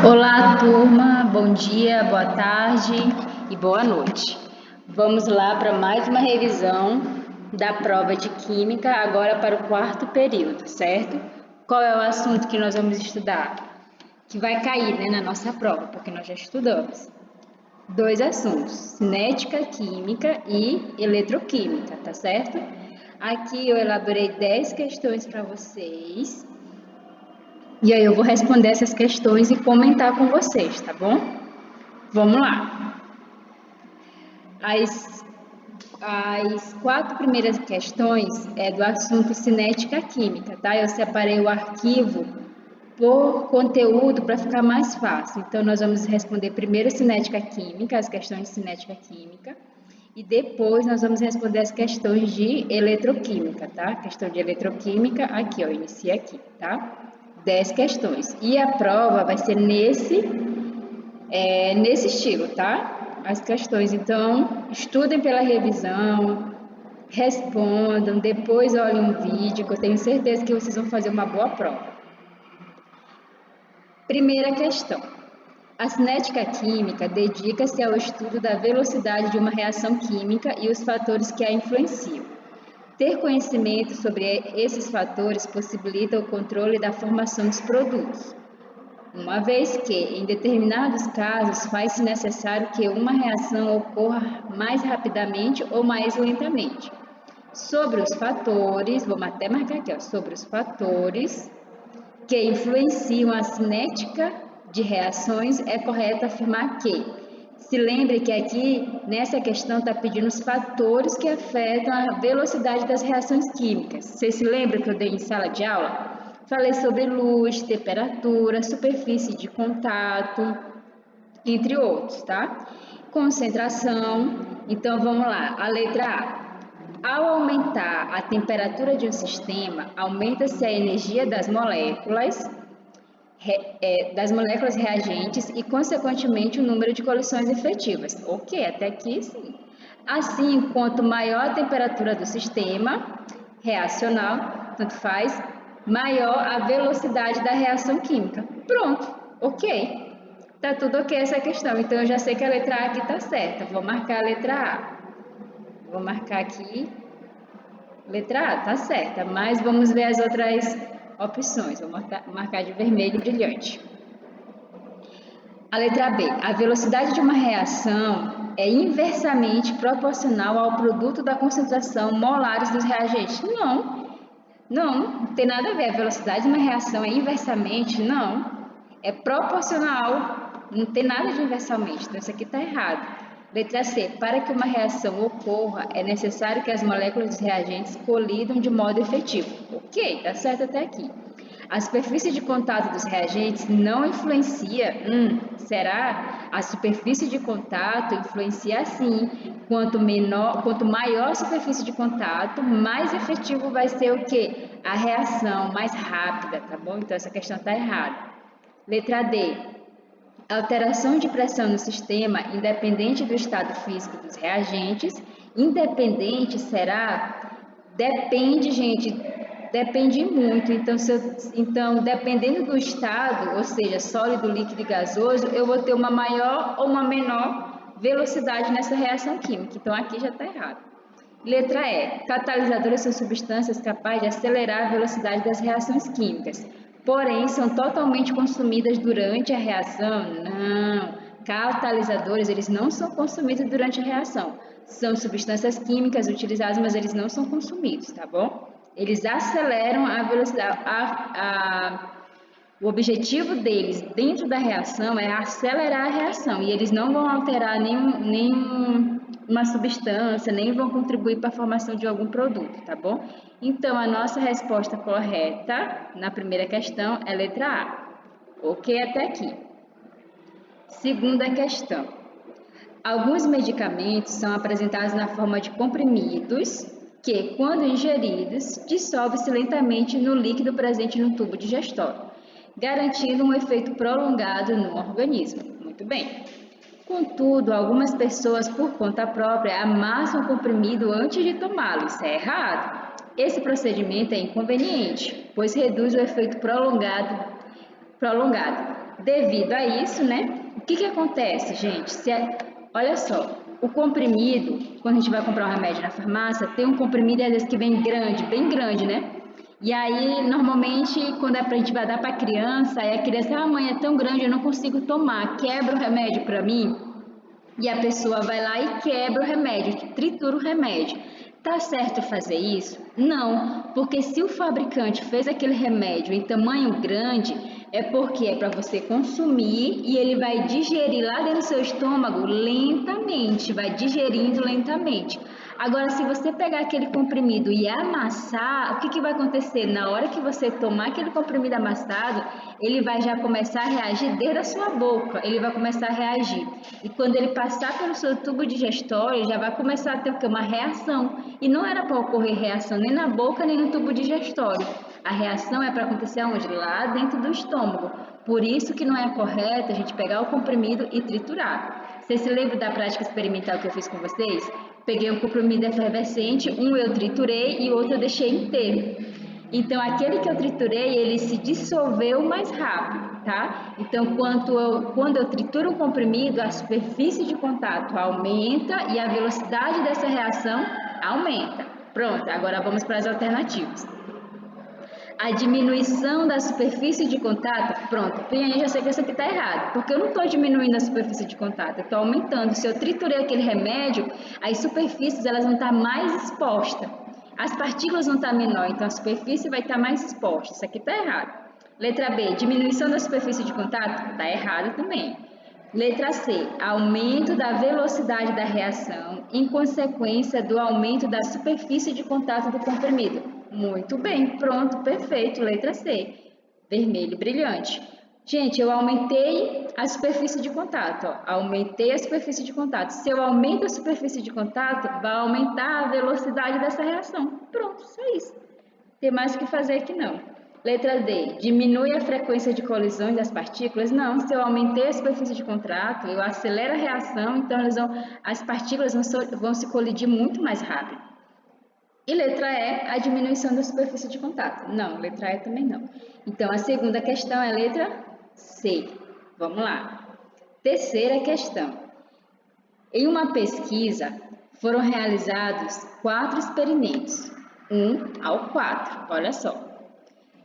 Olá, turma, bom dia, boa tarde e boa noite. Vamos lá para mais uma revisão da prova de Química, agora para o quarto período, certo? Qual é o assunto que nós vamos estudar? Que vai cair, na nossa prova, porque nós já estudamos. Dois assuntos, cinética química e eletroquímica, tá certo? Aqui eu elaborei 10 questões para vocês. E aí eu vou responder essas questões e comentar com vocês, tá bom? Vamos lá. As 4 primeiras questões é do assunto cinética química, tá? Eu separei o arquivo por conteúdo para ficar mais fácil. Então, nós vamos responder primeiro cinética química, as questões de cinética química, e depois nós vamos responder as questões de eletroquímica, tá? Questão de eletroquímica, aqui, ó, inicia aqui, tá? 10 questões. E a prova vai ser nesse estilo, tá? As questões. Então, estudem pela revisão, respondam, depois olhem um vídeo, que eu tenho certeza que vocês vão fazer uma boa prova. Primeira questão. A cinética química dedica-se ao estudo da velocidade de uma reação química e os fatores que a influenciam. Ter conhecimento sobre esses fatores possibilita o controle da formação dos produtos, uma vez que, em determinados casos, faz-se necessário que uma reação ocorra mais rapidamente ou mais lentamente. Sobre os fatores, vamos até marcar aqui, ó, sobre os fatores que influenciam a cinética de reações, é correto afirmar que, se lembre que aqui, nessa questão, está pedindo os fatores que afetam a velocidade das reações químicas. Vocês se lembram que eu dei em sala de aula? Falei sobre luz, temperatura, superfície de contato, entre outros, tá? Concentração. Então, vamos lá. A letra A. Ao aumentar a temperatura de um sistema, aumenta-se a energia das moléculas reagentes e, consequentemente, o número de colisões efetivas. Ok, até aqui sim. Assim, quanto maior a temperatura do sistema reacional, tanto faz, maior a velocidade da reação química. Pronto, ok. Tá tudo ok essa questão, então eu já sei que a letra A aqui tá certa. Vou marcar a letra A. Vou marcar aqui. Letra A, tá certa, mas vamos ver as outras opções. Vou marcar de vermelho brilhante. A letra B. A velocidade de uma reação é inversamente proporcional ao produto da concentração molares dos reagentes. Não tem nada a ver. A velocidade de uma reação é inversamente, não. É proporcional, não tem nada de inversamente. Então, isso aqui está errado. Letra C. Para que uma reação ocorra, é necessário que as moléculas dos reagentes colidam de modo efetivo. Ok, está certo até aqui. A superfície de contato dos reagentes não influencia. Será? A superfície de contato influencia sim. Quanto maior a superfície de contato, mais efetivo vai ser o quê? A reação, mais rápida, tá bom? Então essa questão está errada. Letra D. A alteração de pressão no sistema, independente do estado físico dos reagentes, independente será? Depende, gente, depende muito. Então, dependendo do estado, ou seja, sólido, líquido e gasoso, eu vou ter uma maior ou uma menor velocidade nessa reação química. Então, aqui já está errado. Letra E. Catalisadores são substâncias capazes de acelerar a velocidade das reações químicas, porém são totalmente consumidas durante a reação? Não. Catalisadores, eles não são consumidos durante a reação. São substâncias químicas utilizadas, mas eles não são consumidos, tá bom? Eles aceleram a velocidade. O objetivo deles dentro da reação é acelerar a reação e eles não vão alterar nenhuma substância, nem vão contribuir para a formação de algum produto, tá bom? Então, a nossa resposta correta na primeira questão é letra A. Ok até aqui. Segunda questão. Alguns medicamentos são apresentados na forma de comprimidos que, quando ingeridos, dissolvem-se lentamente no líquido presente no tubo digestório, garantindo um efeito prolongado no organismo. Muito bem. Contudo, algumas pessoas, por conta própria, amassam o comprimido antes de tomá-lo. Isso é errado. Esse procedimento é inconveniente, pois reduz o efeito prolongado Devido a isso, né? O que acontece, gente? Olha só, o comprimido, quando a gente vai comprar um remédio na farmácia, tem um comprimido às vezes que vem grande, bem grande, né? E aí, normalmente, quando a gente vai dar para a criança, aí a criança, ah, mãe, é tão grande, eu não consigo tomar, quebra o remédio para mim. E a pessoa vai lá e quebra o remédio, tritura o remédio. Tá certo fazer isso? Não, porque se o fabricante fez aquele remédio em tamanho grande, é porque é para você consumir e ele vai digerir lá dentro do seu estômago lentamente, vai digerindo lentamente. Agora, se você pegar aquele comprimido e amassar, o que vai acontecer? Na hora que você tomar aquele comprimido amassado, ele vai já começar a reagir desde a sua boca, ele vai começar a reagir. E quando ele passar pelo seu tubo digestório, já vai começar a ter uma reação. E não era para ocorrer reação nem na boca, nem no tubo digestório. A reação é para acontecer onde? Lá dentro do estômago. Por isso que não é correto a gente pegar o comprimido e triturar. Vocês se lembram da prática experimental que eu fiz com vocês? Peguei um comprimido efervescente, um eu triturei e outro eu deixei inteiro. Então, aquele que eu triturei, ele se dissolveu mais rápido, tá? Então, quando eu trituro um comprimido, a superfície de contato aumenta e a velocidade dessa reação aumenta. Pronto, agora vamos para as alternativas. A diminuição da superfície de contato, pronto, bem aí já sei que essa aqui está errada, porque eu não estou diminuindo a superfície de contato, eu estou aumentando. Se eu triturei aquele remédio, as superfícies elas vão estar mais expostas, as partículas vão estar menor, então a superfície vai estar mais exposta. Isso aqui está errado. Letra B, diminuição da superfície de contato, está errado também. Letra C, aumento da velocidade da reação em consequência do aumento da superfície de contato do comprimido. Muito bem, pronto, perfeito, letra C, vermelho brilhante. Gente, eu aumentei a superfície de contato, ó. Aumentei a superfície de contato. Se eu aumento a superfície de contato, vai aumentar a velocidade dessa reação. Pronto, só isso. Tem mais o que fazer aqui não. Letra D, diminui a frequência de colisões das partículas? Não, se eu aumentei a superfície de contato, eu acelero a reação, então as partículas vão se colidir muito mais rápido. E letra E, a diminuição da superfície de contato? Não, letra E também não. Então, a segunda questão é a letra C. Vamos lá. Terceira questão. Em uma pesquisa, foram realizados 4 experimentos, 1 ao 4, olha só,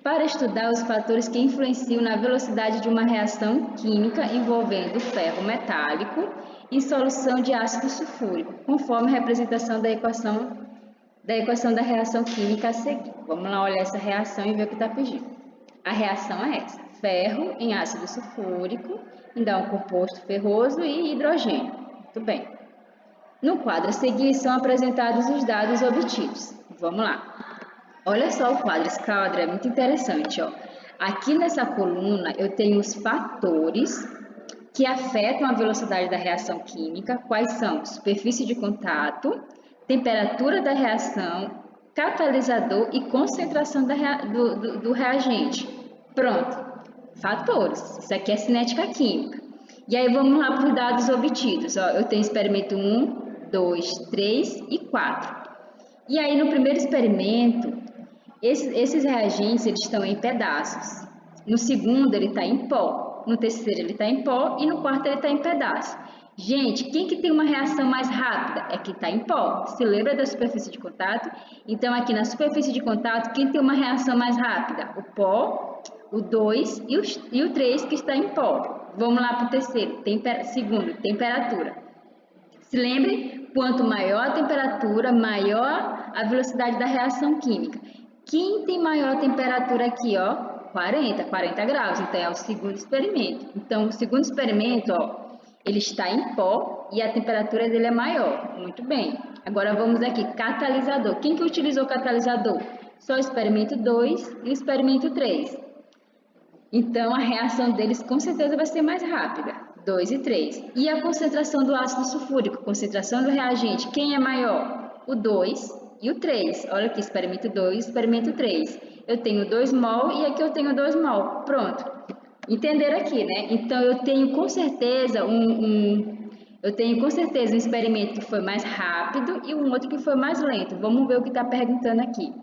para estudar os fatores que influenciam na velocidade de uma reação química envolvendo ferro metálico em solução de ácido sulfúrico, conforme a representação da equação da reação química a seguir. Vamos lá olhar essa reação e ver o que está pedindo. A reação é essa: ferro em ácido sulfúrico, e dá um composto ferroso e hidrogênio. Muito bem. No quadro a seguir são apresentados os dados obtidos. Vamos lá. Olha só o quadro, esse quadro é muito interessante, ó. Aqui nessa coluna eu tenho os fatores que afetam a velocidade da reação química. Quais são? Superfície de contato, temperatura da reação, catalisador e concentração do reagente. Pronto, fatores. Isso aqui é cinética química. E aí vamos lá para os dados obtidos. Ó, eu tenho experimento 1, 2, 3 e 4. E aí no primeiro experimento, esses reagentes eles estão em pedaços. No segundo ele está em pó. No terceiro ele está em pó e no quarto ele está em pedaços. Gente, quem que tem uma reação mais rápida? É quem está em pó. Se lembra da superfície de contato? Então, aqui na superfície de contato, quem tem uma reação mais rápida? O pó, o 2 e o 3 que está em pó. Vamos lá para o terceiro. Segundo, temperatura. Se lembre, quanto maior a temperatura, maior a velocidade da reação química. Quem tem maior temperatura aqui, ó? 40 graus. Então, é o segundo experimento. Então, o segundo experimento, ó, ele está em pó e a temperatura dele é maior. Muito bem. Agora vamos aqui, catalisador. Quem que utilizou catalisador? Só o experimento 2 e o experimento 3. Então, a reação deles com certeza vai ser mais rápida. 2 e 3. E a concentração do ácido sulfúrico, concentração do reagente, quem é maior? O 2 e o 3. Olha aqui, experimento 2 experimento 3. Eu tenho 2 mol e aqui eu tenho 2 mol. Pronto. Entenderam aqui, né? Então, eu tenho com certeza um experimento que foi mais rápido e um outro que foi mais lento. Vamos ver o que está perguntando aqui.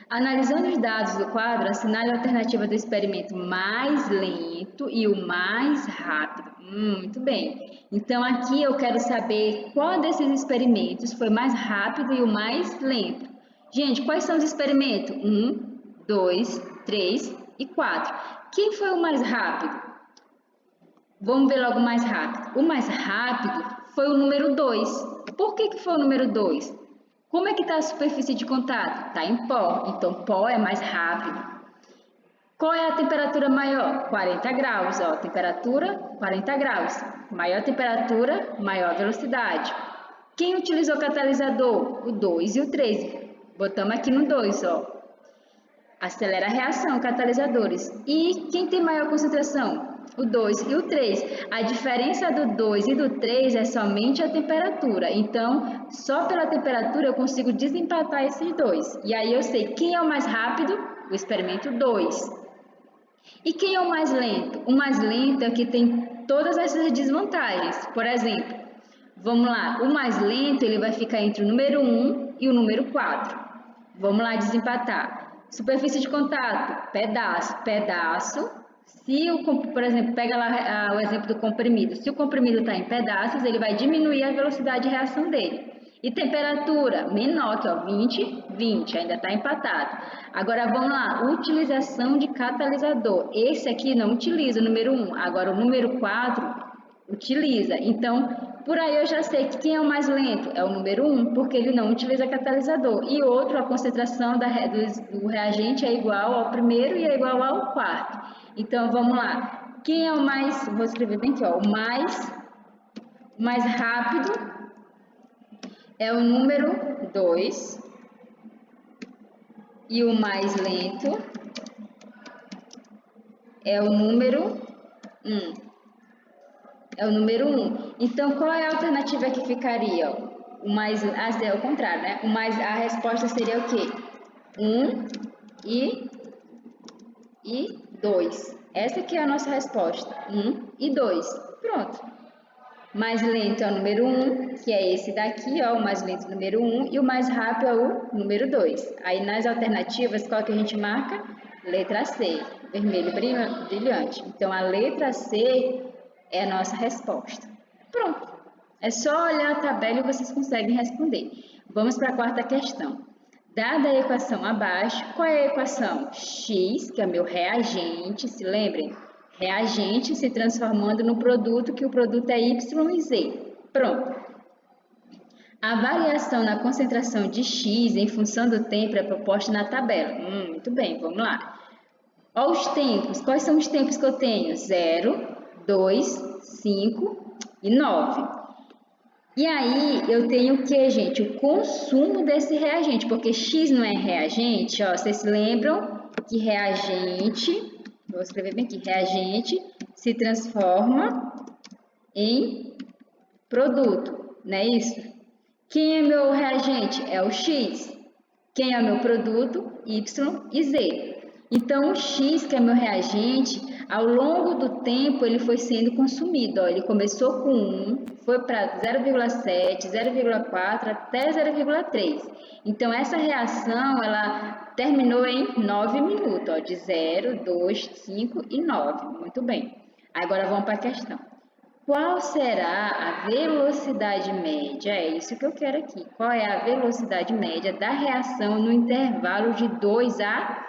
Analisando os dados do quadro, assinale a alternativa do experimento mais lento e o mais rápido. Muito bem. Então, aqui eu quero saber qual desses experimentos foi mais rápido e o mais lento. Gente, quais são os experimentos? 1, 2, 3 e 4. Quem foi o mais rápido? Vamos ver logo o mais rápido. O mais rápido foi o número 2. Por que foi o número 2? Como é que está a superfície de contato? Está em pó, então pó é mais rápido. Qual é a temperatura maior? 40 graus, ó, temperatura 40 graus. Maior temperatura, maior velocidade. Quem utilizou o catalisador? O 2 e o 3. Botamos aqui no 2, ó. Acelera a reação, catalisadores. E quem tem maior concentração? O 2 e o 3. A diferença do 2 e do 3 é somente a temperatura. Então, só pela temperatura eu consigo desempatar esses dois. E aí eu sei quem é o mais rápido? O experimento 2. E quem é o mais lento? O mais lento é o que tem todas essas desvantagens. Por exemplo, vamos lá, o mais lento ele vai ficar entre o número 1 e o número 4. Vamos lá desempatar. Superfície de contato, pedaço, pedaço. Se por exemplo, pega lá o exemplo do comprimido. Se o comprimido está em pedaços, ele vai diminuir a velocidade de reação dele. E temperatura menor, que é 20, 20, ainda está empatado. Agora vamos lá, utilização de catalisador. Esse aqui não utiliza o número 1, agora o número 4 utiliza. Então, por aí eu já sei que quem é o mais lento é o número 1, porque ele não utiliza catalisador. E outro, a concentração do reagente é igual ao primeiro e é igual ao quarto. Então, vamos lá. Quem é o mais, vou escrever bem aqui, ó, o mais rápido é o número 2 e o mais lento é o número 1. É o número 1. Então, qual é a alternativa que ficaria? O mais, é o contrário, né? A resposta seria o quê? 1 e 2. Essa aqui é a nossa resposta. 1 e 2. Pronto. Mais lento é o número 1, que é esse daqui, ó, o mais lento número 1, e o mais rápido é o número 2. Aí nas alternativas, qual que a gente marca? Letra C, vermelho brilhante. Então, a letra C é a nossa resposta. Pronto. É só olhar a tabela e vocês conseguem responder. Vamos para a quarta questão. Dada a equação abaixo, qual é a equação? X, que é meu reagente, se lembrem? Reagente se transformando no produto, que o produto é Y e Z. Pronto. A variação na concentração de X em função do tempo é proposta na tabela. Muito bem, vamos lá. Olha os tempos. Quais são os tempos que eu tenho? 0, 2, 5 e 9. E aí, eu tenho o que, gente? O consumo desse reagente, porque X não é reagente, ó. Vocês se lembram que reagente... Vou escrever bem aqui. Reagente se transforma em produto, não é isso? Quem é meu reagente? É o X. Quem é meu produto? Y e Z. Então, o X, que é meu reagente, ao longo do tempo ele foi sendo consumido. Ó. Ele começou com 1, foi para 0,7, 0,4 até 0,3. Então, essa reação ela terminou em 9 minutos, ó, de 0, 2, 5 e 9. Muito bem. Agora vamos para a questão. Qual será a velocidade média? É isso que eu quero aqui. Qual é a velocidade média da reação no intervalo de 2 a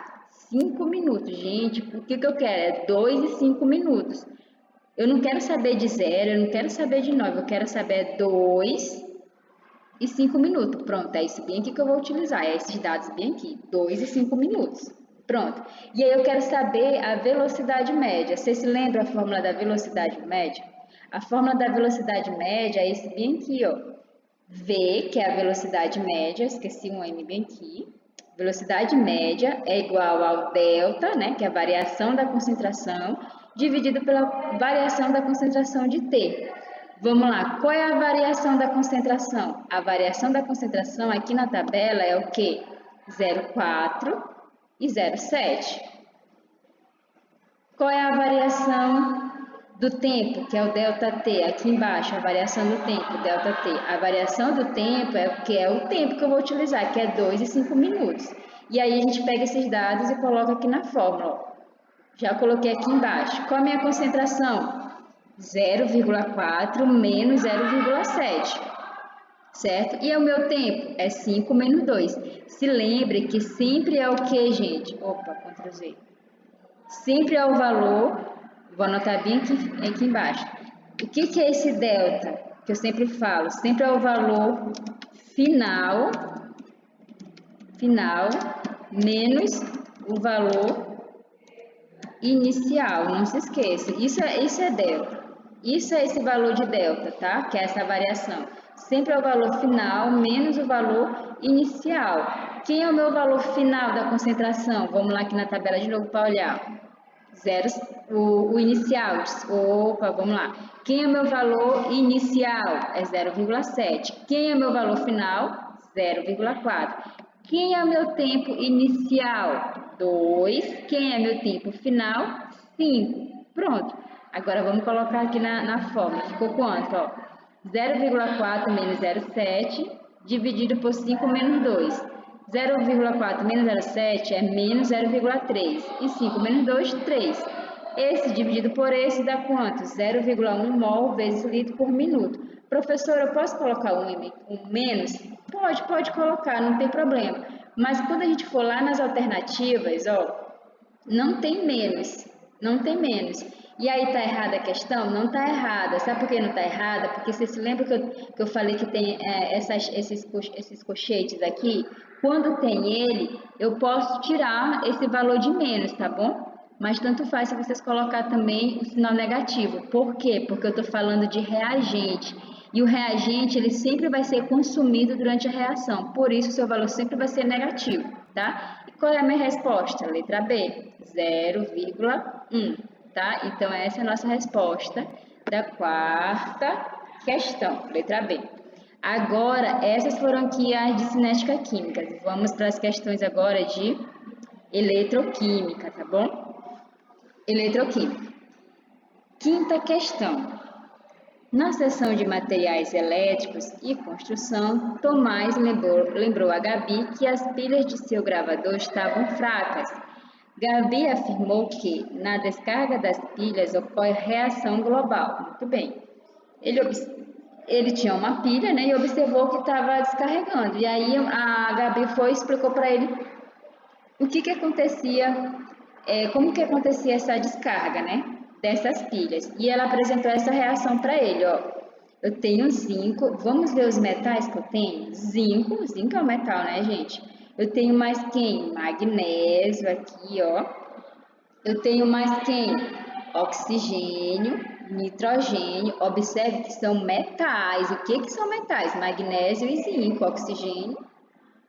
5 minutos? Gente, o que eu quero? É 2 e 5 minutos. Eu não quero saber de 0, eu não quero saber de 9, eu quero saber 2 e 5 minutos. Pronto, é isso bem aqui que eu vou utilizar, é esses dados bem aqui, 2 e 5 minutos. Pronto. E aí eu quero saber a velocidade média. Vocês se lembram a fórmula da velocidade média? A fórmula da velocidade média é esse bem aqui, ó. V, que é a velocidade média, esqueci um M bem aqui. Velocidade média é igual ao delta, né, que é a variação da concentração, dividido pela variação da concentração de T. Vamos lá, qual é a variação da concentração? A variação da concentração aqui na tabela é o quê? 0,4 e 0,7. Qual é a variação do tempo, que é o ΔT, aqui embaixo, a variação do tempo, ΔT. A variação do tempo é o que é o tempo que eu vou utilizar, que é 2 e 5 minutos. E aí a gente pega esses dados e coloca aqui na fórmula, ó. Já coloquei aqui embaixo. Qual a minha concentração? 0,4 menos 0,7, certo? E o meu tempo é 5 menos 2. Se lembre que sempre é o que, gente? Opa, Ctrl Z. Sempre é o valor, vou anotar bem aqui embaixo. O que é esse delta? Que eu sempre falo, sempre é o valor final menos o valor inicial, não se esqueça. Isso é delta. Isso é esse valor de delta, tá? Que é essa variação. Sempre é o valor final menos o valor inicial. Quem é o meu valor final da concentração? Vamos lá aqui na tabela de novo para olhar. O inicial. Opa, vamos lá. Quem é o meu valor inicial? É 0,7. Quem é o meu valor final? 0,4. Quem é o meu tempo inicial? 2. Quem é meu tempo final? 5. Pronto. Agora vamos colocar aqui na fórmula. Ficou quanto? 0,4 menos 0,7 dividido por 5 menos 2. 0,4 menos 0,7 é menos 0,3. E 5 menos 2, 3. Esse dividido por esse dá quanto? 0,1 mol vezes litro por minuto. Professor, eu posso colocar um menos? Pode colocar, não tem problema. Mas quando a gente for lá nas alternativas, não tem menos. Não tem menos. E aí tá errada a questão? Não tá errada. Sabe por que não tá errada? Porque você se lembra que eu falei que tem esses colchetes aqui? Quando tem ele, eu posso tirar esse valor de menos, tá bom? Mas tanto faz se vocês colocar também o sinal negativo. Por quê? Porque eu estou falando de reagente. E o reagente, ele sempre vai ser consumido durante a reação. Por isso, o seu valor sempre vai ser negativo, tá? E qual é a minha resposta? Letra B, 0,1, tá? Então, essa é a nossa resposta da quarta questão, letra B. Agora, essas foram aqui as de cinética química. Vamos para as questões agora de eletroquímica, tá bom? Eletroquímica. Quinta questão. Na seção de materiais elétricos e construção, Tomás lembrou a Gabi que as pilhas de seu gravador estavam fracas. Gabi afirmou que, na descarga das pilhas, ocorre reação global. Muito bem. Ele tinha uma pilha, né, e observou que estava descarregando. E aí a Gabi foi e explicou para ele o que acontecia, como que acontecia essa descarga, né, dessas pilhas. E ela apresentou essa reação para ele, Eu tenho zinco, vamos ver os metais que eu tenho? Zinco é um metal, né, gente? Eu tenho mais quem? Magnésio aqui, Eu tenho mais quem? Oxigênio, nitrogênio. Observe que são metais. O que são metais? Magnésio e zinco. Oxigênio,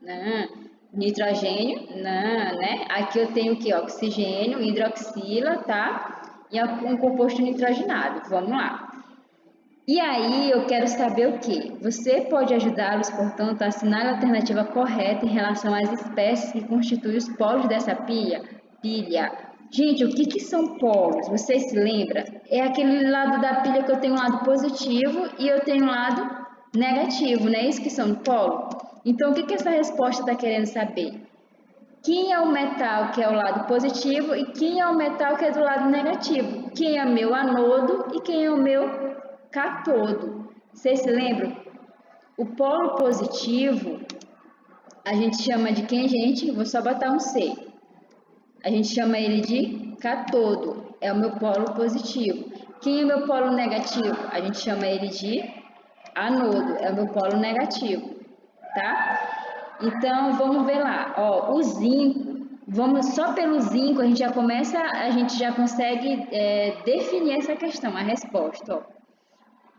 não. Nitrogênio, não, né? Aqui eu tenho o que? Oxigênio, hidroxila, tá? E um composto nitrogenado. Vamos lá. E aí eu quero saber o que? Você pode ajudá-los, portanto, a assinar a alternativa correta em relação às espécies que constituem os polos dessa pilha. Gente, o que são polos? Vocês se lembram? É aquele lado da pilha que eu tenho um lado positivo e eu tenho um lado negativo, não é isso que são polo? Então, o que essa resposta está querendo saber? Quem é o metal que é o lado positivo e quem é o metal que é do lado negativo? Quem é meu anodo e quem é o meu cátodo? Vocês se lembram? O polo positivo, a gente chama de quem, gente? Vou só botar um C. A gente chama ele de cátodo, é o meu polo positivo. Quem é o meu polo negativo? A gente chama ele de anodo, é o meu polo negativo, tá? Então, vamos ver lá, o zinco, só pelo zinco a gente já consegue definir essa questão, a resposta,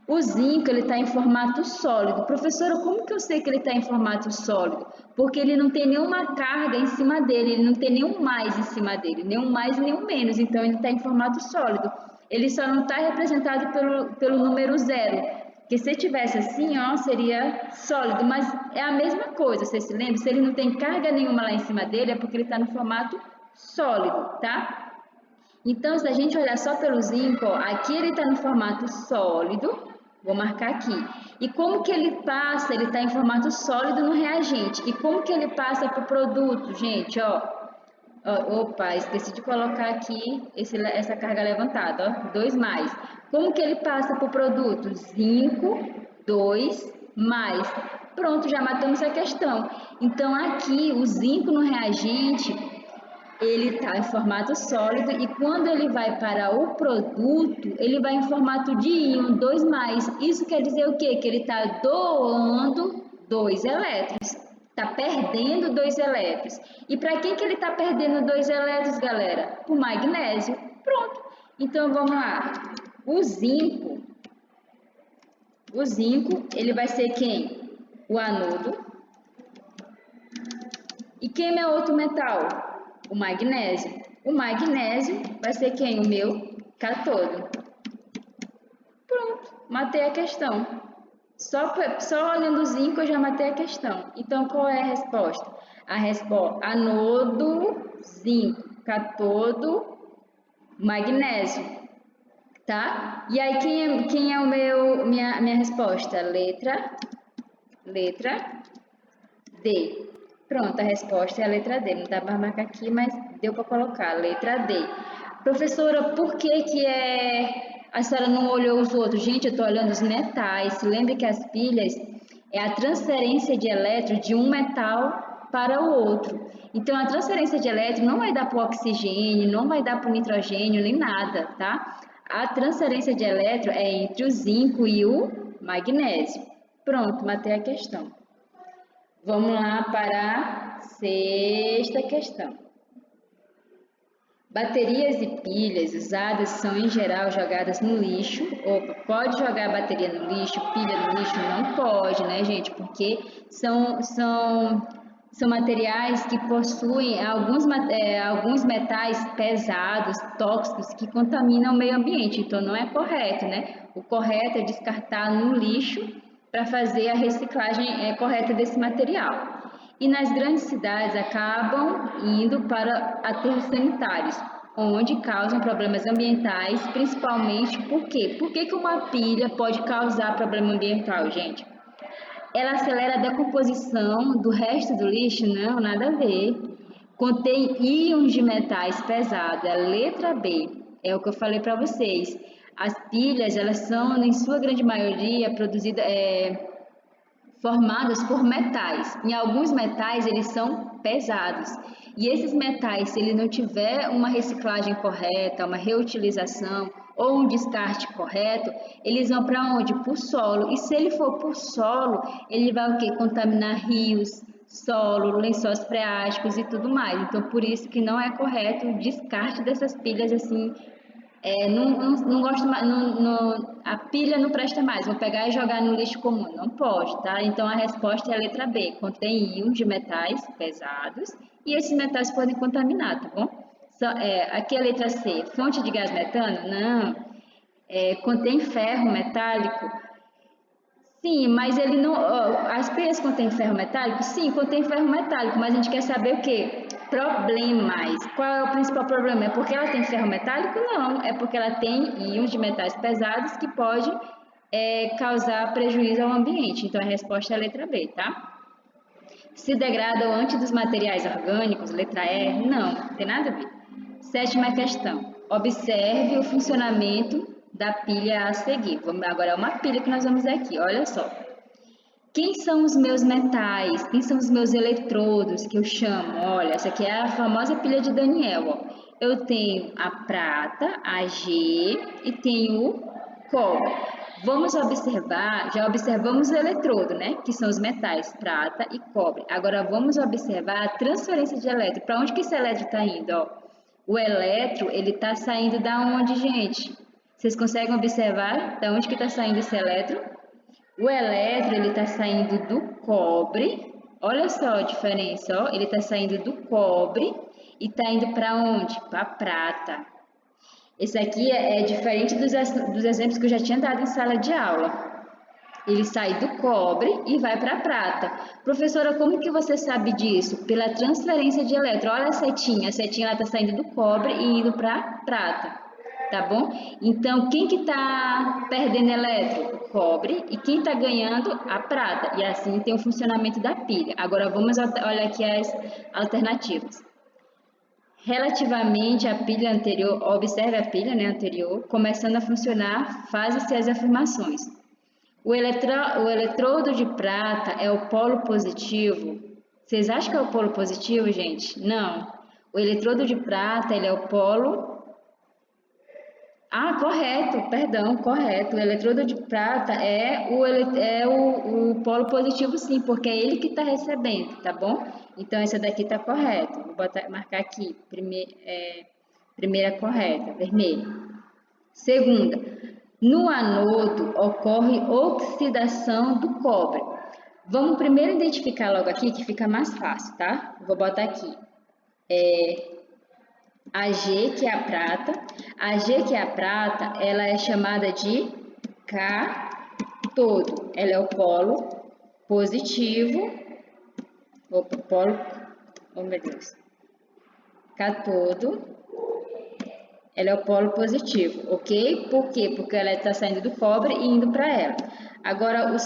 O zinco, ele está em formato sólido. Professora, como que eu sei que ele está em formato sólido? Porque ele não tem nenhuma carga em cima dele, ele não tem nenhum mais em cima dele, nenhum mais e nenhum menos, então ele está em formato sólido. Ele só não está representado pelo número 0, porque se tivesse assim, seria sólido, mas é a mesma coisa, você se lembra? Se ele não tem carga nenhuma lá em cima dele, é porque ele está no formato sólido, tá? Então, se a gente olhar só pelo zinco, aqui ele está no formato sólido, Vou marcar aqui. E como que ele passa? Ele está em formato sólido no reagente. E como que ele passa para o produto, gente? Opa, esqueci de colocar aqui essa carga levantada, ó, 2 mais. Como que ele passa para o produto? Zinco, 2 mais. Pronto, já matamos a questão. Então, aqui, o zinco no reagente, ele está em formato sólido e quando ele vai para o produto, ele vai em formato de íon, 2 mais. Isso quer dizer o quê? Que ele está doando 2 elétrons. Está perdendo 2 elétrons. E para quem que ele está perdendo 2 elétrons, galera? Para o magnésio. Pronto. Então, vamos lá. O zinco, ele vai ser quem? O anodo. E quem é outro metal? O magnésio. O magnésio vai ser quem? O meu cátodo. Pronto, matei a questão. Só olhando o zinco eu já matei a questão. Então, qual é a resposta? A resposta, anodo, zinco, cátodo, magnésio, tá? E aí, quem é minha resposta? Letra D. Pronto, a resposta é a letra D. Não dá para marcar aqui, mas deu para colocar. Letra D. Professora, por que a senhora não olhou os outros? Gente, eu estou olhando os metais. Se lembre que as pilhas é a transferência de elétrons de um metal para o outro. Então, a transferência de elétrons não vai dar para o oxigênio, não vai dar para o nitrogênio, nem nada, tá? A transferência de elétrons é entre o zinco e o magnésio. Pronto, matei a questão. Vamos lá para a sexta questão. Baterias e pilhas usadas são, em geral, jogadas no lixo. Opa, pode jogar bateria no lixo, pilha no lixo? Não pode, né, gente? Porque são materiais que possuem alguns metais pesados, tóxicos, que contaminam o meio ambiente. Então, não é correto, né? O correto é descartar no lixo para fazer a reciclagem correta desse material. E nas grandes cidades acabam indo para aterros sanitários, onde causam problemas ambientais, principalmente por quê? Por que uma pilha pode causar problema ambiental, gente? Ela acelera a decomposição do resto do lixo? Não, nada a ver. Contém íons de metais pesados, é a letra B. É o que eu falei para vocês. As pilhas, elas são, em sua grande maioria, formadas por metais. Em alguns metais, eles são pesados. E esses metais, se ele não tiver uma reciclagem correta, uma reutilização ou um descarte correto, eles vão para onde? Para o solo. E se ele for para o solo, ele vai o quê? Contaminar rios, solo, lençóis freáticos e tudo mais. Então, por isso que não é correto o descarte dessas pilhas assim. Não gosto mais, a pilha não presta mais, vou pegar e jogar no lixo comum. Não pode, tá? Então a resposta é a letra B, contém íons de metais pesados e esses metais podem contaminar, tá bom? Aqui a letra C, fonte de gás metano? Não. Contém ferro metálico? Sim, mas ele não. As pilhas contêm ferro metálico? Sim, contém ferro metálico, mas a gente quer saber o quê? Problemas. Qual é o principal problema? É porque ela tem ferro metálico? Não, é porque ela tem íons de metais pesados que pode causar prejuízo ao ambiente. Então a resposta é a letra B, tá? Se degradam antes dos materiais orgânicos? Letra E? Não, tem nada a ver. Sétima questão. Observe o funcionamento da pilha a seguir. Agora é uma pilha que nós vamos ver aqui, olha só. Quem são os meus metais? Quem são os meus eletrodos que eu chamo? Olha, essa aqui é a famosa pilha de Daniel. Ó. Eu tenho a prata, a G e tenho o cobre. Vamos observar, já observamos o eletrodo, né? Que são os metais, prata e cobre. Agora vamos observar a transferência de elétron. Para onde que esse elétron está indo? Ó? O elétron, ele está saindo da onde, gente? Vocês conseguem observar da onde que está saindo esse elétron? O elétron, ele está saindo do cobre. Olha só a diferença, ó. Ele está saindo do cobre e está indo para onde? Para a prata. Esse aqui é diferente dos exemplos que eu já tinha dado em sala de aula. Ele sai do cobre e vai para a prata. Professora, como que você sabe disso? Pela transferência de elétron. Olha a setinha está saindo do cobre e indo para a prata. tá bom? Então, quem que está perdendo elétron? O cobre. E quem está ganhando? A prata. E assim tem o funcionamento da pilha. Agora, vamos olhar aqui as alternativas. Relativamente à pilha anterior, observe a pilha, né, anterior, começando a funcionar, fazem-se as afirmações. O eletrodo de prata é o polo positivo. Vocês acham que é o polo positivo, gente? Não. O eletrodo de prata, ele é o polo... correto, perdão, correto. O eletrodo de prata é o polo positivo, sim, porque é ele que está recebendo, tá bom? Então, essa daqui está correta. Vou marcar aqui. Primeira correta, vermelho. Segunda, no anodo ocorre oxidação do cobre. Vamos primeiro identificar logo aqui, que fica mais fácil, tá? Vou botar aqui. Ag, que é a prata. Ag, que é a prata, ela é chamada de cátodo. Ela é o polo positivo. Oh meu Deus. Cátodo. Ela é o polo positivo, ok? Por quê? Porque ela está saindo do cobre e indo para ela. Agora, o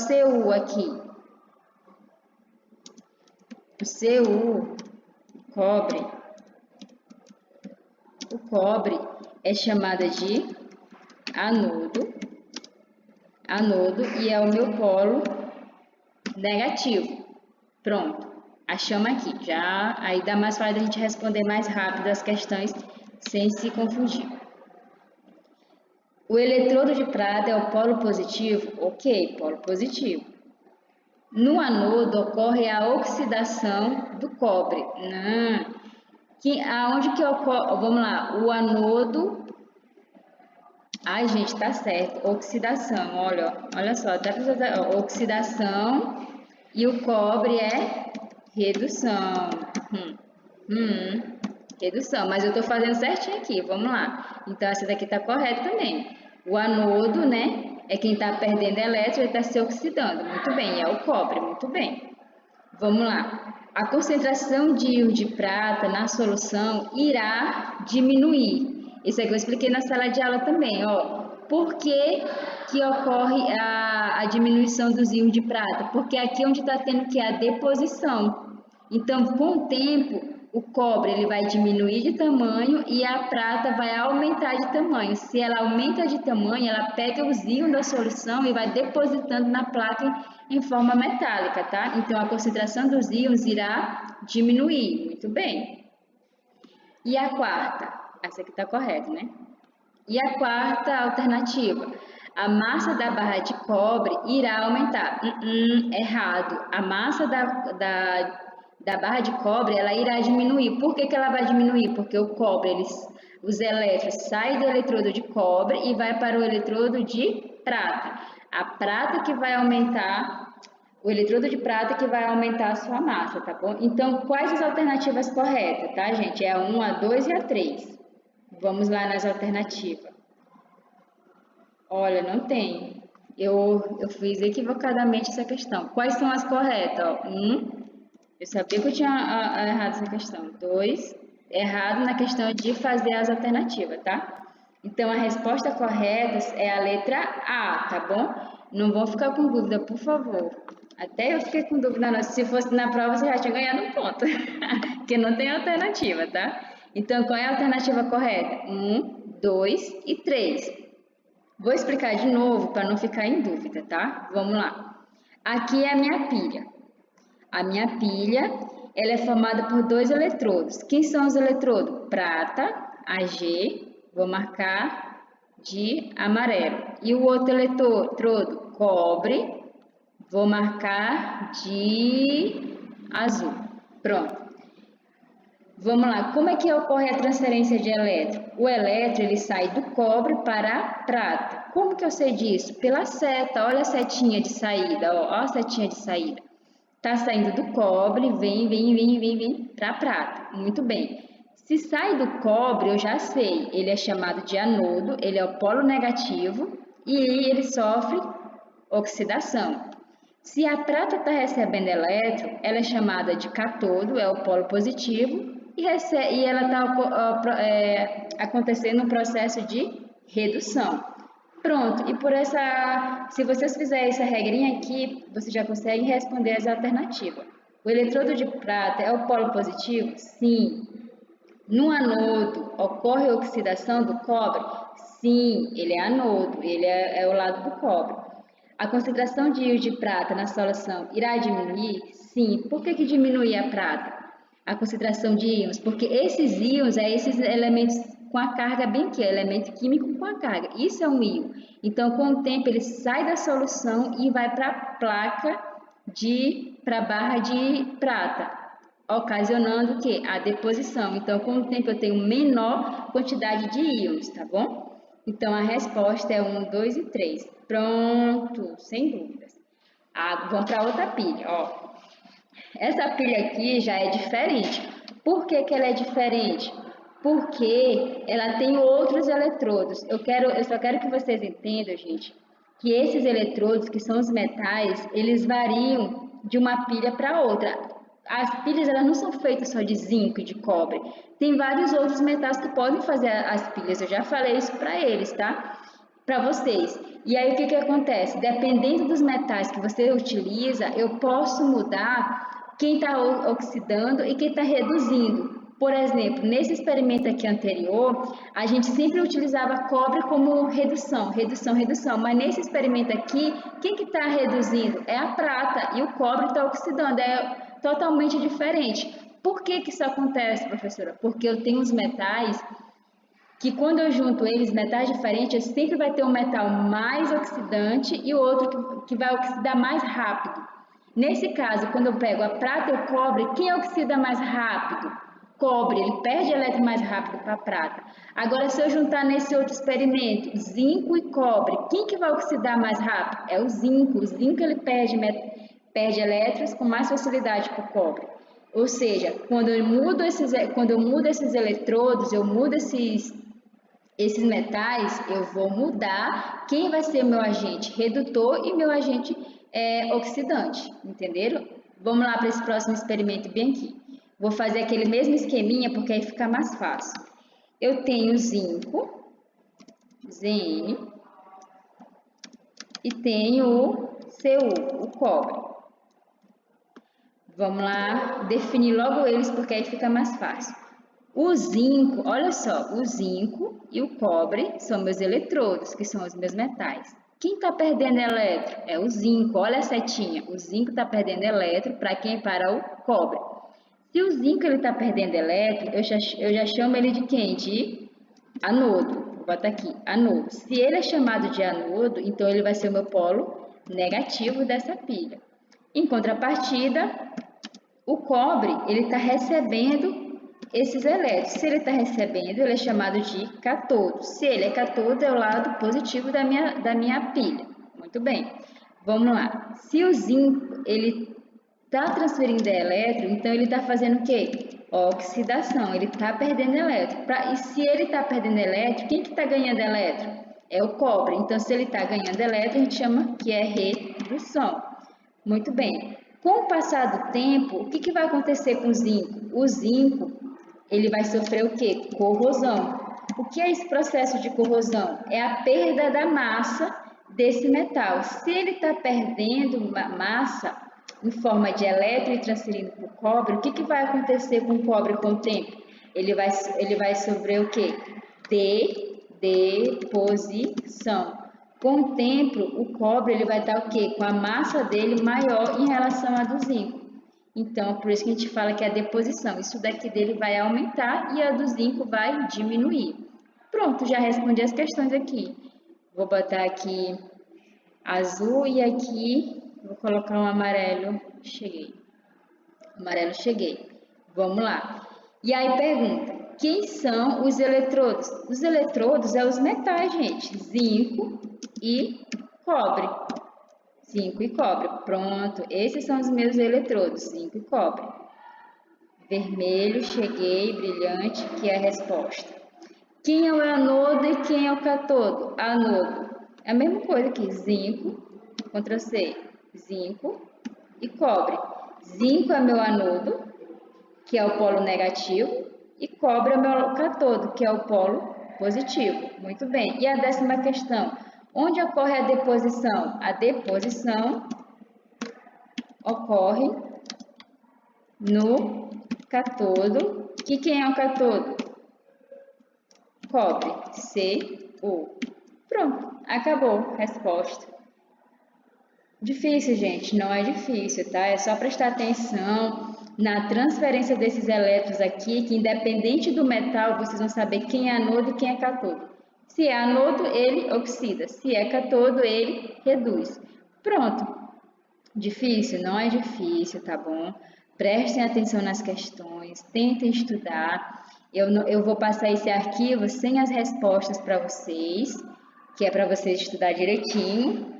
Cu aqui. O Cu, o cobre é chamada de anodo. Anodo e é o meu polo negativo. Pronto. Achamos aqui. Já aí dá mais fácil a gente responder mais rápido as questões sem se confundir. O eletrodo de prata é o polo positivo? Ok, polo positivo. No anodo ocorre a oxidação do cobre. Aonde que ocorre? Vamos lá, o anodo... Ai, gente, tá certo. Oxidação, olha só. Oxidação e o cobre é redução. Redução, mas eu tô fazendo certinho aqui, vamos lá. Então, essa daqui tá correta também. O anodo, né, é quem tá perdendo elétron e tá se oxidando. Muito bem, é o cobre, muito bem. Vamos lá. A concentração de íon de prata na solução irá diminuir. Isso aqui eu expliquei na sala de aula também, ó. Por que que ocorre a diminuição dos íons de prata? Porque aqui é onde está tendo que a deposição. Então, com o tempo, o cobre ele vai diminuir de tamanho e a prata vai aumentar de tamanho. Se ela aumenta de tamanho, ela pega os íons da solução e vai depositando na placa em forma metálica, tá? Então, a concentração dos íons irá diminuir. Muito bem. E a quarta? Essa aqui está correta, né? E a quarta alternativa? A massa da barra de cobre irá aumentar. Errado. A massa da barra de cobre, ela irá diminuir. Por que ela vai diminuir? Porque o cobre, os elétrons saem do eletrodo de cobre e vai para o eletrodo de prata. A prata que vai aumentar, o eletrodo de prata que vai aumentar a sua massa, tá bom? Então, quais as alternativas corretas, tá, gente? É a 1, a 2 e a 3. Vamos lá nas alternativas. Olha, não tem. Eu fiz equivocadamente essa questão. Quais são as corretas? 1, eu sabia que eu tinha errado essa questão. 2, errado na questão de fazer as alternativas, tá? Então, a resposta correta é a letra A, tá bom? Não vão ficar com dúvida, por favor. Até eu fiquei com dúvida, se fosse na prova você já tinha ganhado um ponto. Porque não tem alternativa, tá? Então, qual é a alternativa correta? 1, 2 e 3. Vou explicar de novo para não ficar em dúvida, tá? Vamos lá. Aqui é a minha pilha. A minha pilha, ela é formada por 2 eletrodos. Quem são os eletrodos? Prata, Ag, vou marcar de amarelo. E o outro eletrodo? Cobre, vou marcar de azul. Pronto. Vamos lá, como é que ocorre a transferência de elétron? O elétron ele sai do cobre para a prata. Como que eu sei disso? Pela seta, olha a setinha de saída, ó a setinha de saída. Tá saindo do cobre, vem para a prata. Muito bem. Se sai do cobre, eu já sei, ele é chamado de anodo, ele é o polo negativo e ele sofre oxidação. Se a prata está recebendo elétron, ela é chamada de cátodo, é o polo positivo, e ela está acontecendo um processo de redução. Pronto, e por essa, se vocês fizerem essa regrinha aqui, vocês já conseguem responder as alternativas. O eletrodo de prata é o polo positivo? Sim. No anodo, ocorre a oxidação do cobre? Sim, ele é anodo, ele é o lado do cobre. A concentração de íons de prata na solução irá diminuir? Sim. Por que diminui a prata? A concentração de íons? Porque esses íons são esses elementos com a carga bem aqui, elemento químico com a carga. Isso é um íon. Então, com o tempo, ele sai da solução e vai para a placa para a barra de prata, ocasionando o quê? A deposição. Então, com o tempo, eu tenho menor quantidade de íons, tá bom? Então, a resposta é 1, 2 e 3. Pronto, sem dúvidas. Vamos para outra pilha, ó. Essa pilha aqui já é diferente. Por que ela é diferente? Porque ela tem outros eletrodos. Eu só quero que vocês entendam, gente, que esses eletrodos, que são os metais, eles variam de uma pilha para outra. As pilhas, elas não são feitas só de zinco e de cobre. Tem vários outros metais que podem fazer as pilhas. Eu já falei isso para eles, tá? Para vocês. E aí, o que acontece? Dependendo dos metais que você utiliza, eu posso mudar quem está oxidando e quem está reduzindo. Por exemplo, nesse experimento aqui anterior, a gente sempre utilizava cobre como redução, mas nesse experimento aqui, quem que está reduzindo? É a prata e o cobre está oxidando, é totalmente diferente. Por que isso acontece, professora? Porque eu tenho os metais que quando eu junto eles, metais diferentes, sempre vai ter um metal mais oxidante e o outro que vai oxidar mais rápido. Nesse caso, quando eu pego a prata e o cobre, quem oxida mais rápido? Cobre, ele perde elétron mais rápido para a prata. Agora, se eu juntar nesse outro experimento, zinco e cobre, quem que vai oxidar mais rápido? É o zinco. O zinco ele perde elétrons com mais facilidade que o cobre. Ou seja, quando eu mudo esses eletrodos, eu mudo esses metais, eu vou mudar quem vai ser meu agente redutor e meu agente oxidante. Entenderam? Vamos lá para esse próximo experimento bem aqui. Vou fazer aquele mesmo esqueminha, porque aí fica mais fácil. Eu tenho zinco, Zn, e tenho o Cu, o cobre. Vamos lá, definir logo eles, porque aí fica mais fácil. O zinco, olha só, o zinco e o cobre são meus eletrodos, que são os meus metais. Quem está perdendo elétron? É o zinco, olha a setinha. O zinco está perdendo elétron para quem? Para o cobre. Se o zinco está perdendo elétron, eu já chamo ele de quem? De anodo. Vou botar aqui, anodo. Se ele é chamado de anodo, então ele vai ser o meu polo negativo dessa pilha. Em contrapartida, o cobre, ele está recebendo esses elétrons. Se ele está recebendo, ele é chamado de catodo. Se ele é catodo, é o lado positivo da minha pilha. Muito bem. Vamos lá. Se o zinco, ele está transferindo elétron, então ele está fazendo o quê? Oxidação, ele está perdendo elétron. E se ele está perdendo elétron, quem que está ganhando elétron? É o cobre. Então, se ele está ganhando elétron, a gente chama que é redução. Muito bem. Com o passar do tempo, o que vai acontecer com o zinco? O zinco, ele vai sofrer o quê? Corrosão. O que é esse processo de corrosão? É a perda da massa desse metal. Se ele está perdendo massa em forma de elétron e transferindo para o cobre, o que vai acontecer com o cobre com o tempo? Ele vai sofrer o quê? Deposição. Com o tempo, o cobre ele vai dar o quê? Com a massa dele maior em relação à do zinco. Então, por isso que a gente fala que é a deposição. Isso daqui dele vai aumentar e a do zinco vai diminuir. Pronto, já respondi as questões aqui. Vou botar aqui azul e aqui vou colocar um amarelo. Cheguei. Amarelo, cheguei. Vamos lá. E aí pergunta, quem são os eletrodos? Os eletrodos são os metais, gente. Zinco e cobre. Zinco e cobre. Pronto. Esses são os meus eletrodos, zinco e cobre. Vermelho, cheguei, brilhante, que é a resposta. Quem é o anodo e quem é o catodo? Anodo. É a mesma coisa aqui, zinco, Ctrl C, zinco e cobre. Zinco é meu anodo, que é o polo negativo, e cobre é meu catodo, que é o polo Positivo. Muito bem. E a 10ª questão? Onde ocorre a deposição? A deposição ocorre no cátodo. E quem é o cátodo? Cobre. CO. Pronto. Acabou. Resposta. Difícil, gente, não é difícil, tá? É só prestar atenção na transferência desses elétrons aqui, que independente do metal, vocês vão saber quem é anodo e quem é cátodo. Se é anodo, ele oxida. Se é cátodo, ele reduz. Pronto. Difícil? Não é difícil, tá bom? Prestem atenção nas questões, tentem estudar. Eu vou passar esse arquivo sem as respostas para vocês, que é para vocês estudar direitinho.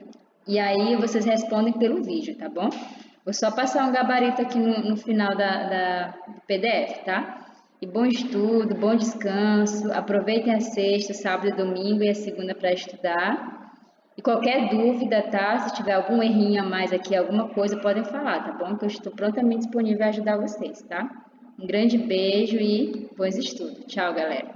E aí vocês respondem pelo vídeo, tá bom? Vou só passar um gabarito aqui no final do PDF, tá? E bom estudo, bom descanso. Aproveitem a sexta, sábado e domingo e a segunda para estudar. E qualquer dúvida, tá? Se tiver algum errinho a mais aqui, alguma coisa, podem falar, tá bom? Que eu estou prontamente disponível a ajudar vocês, tá? Um grande beijo e bons estudos. Tchau, galera!